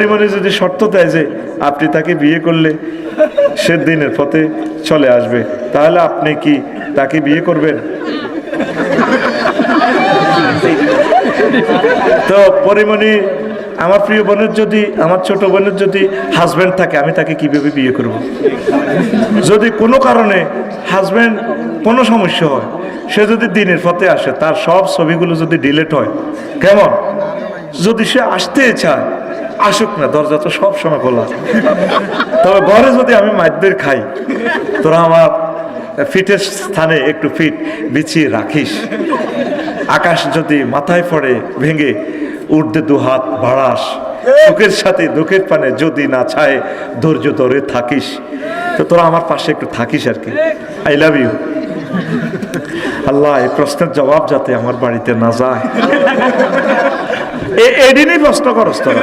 পরিমাণে যদি শর্ত দেয় যে আপনি তাকে বিয়ে করলে সে দিনের পথে চলে আসবে, তাহলে আপনি কি তাকে বিয়ে করবেন? তো পরিমণি, আমার প্রিয় বোনের যদি, আমার ছোট বোনের যদি হাজব্যান্ড থাকে, আমি তাকে কিভাবে বিয়ে করব? যদি কোনো কারণে হাজব্যান্ড কোনো সমস্যা হয়, সে যদি দিনের পথে আসে, তার সব ছবিগুলো যদি ডিলিট হয়, কেমন? যদি সে আসতে চায় আসুক না, দরজা তো সব সময় খোলা। তবে ঘরে যদি আমি মাইদের খাই, তোরা আমার ফিটের স্থানে একটু ফিট বিছিয়ে রাখিস। আকাশ যদি মাথায় পড়ে ভেঙে উর্ধে দু হাত বাড়াস, সুখের সাথে দুঃখের পানে যদি না ছায় ধৈর্য ধরে থাকিস। তো তোরা আমার পাশে একটু থাকিস আর কি। I love you. আল্লাহ, এই প্রশ্নের জবাব যাতে আমার বাড়িতে না যায়, এদিনই প্রশ্ন করস তোরা।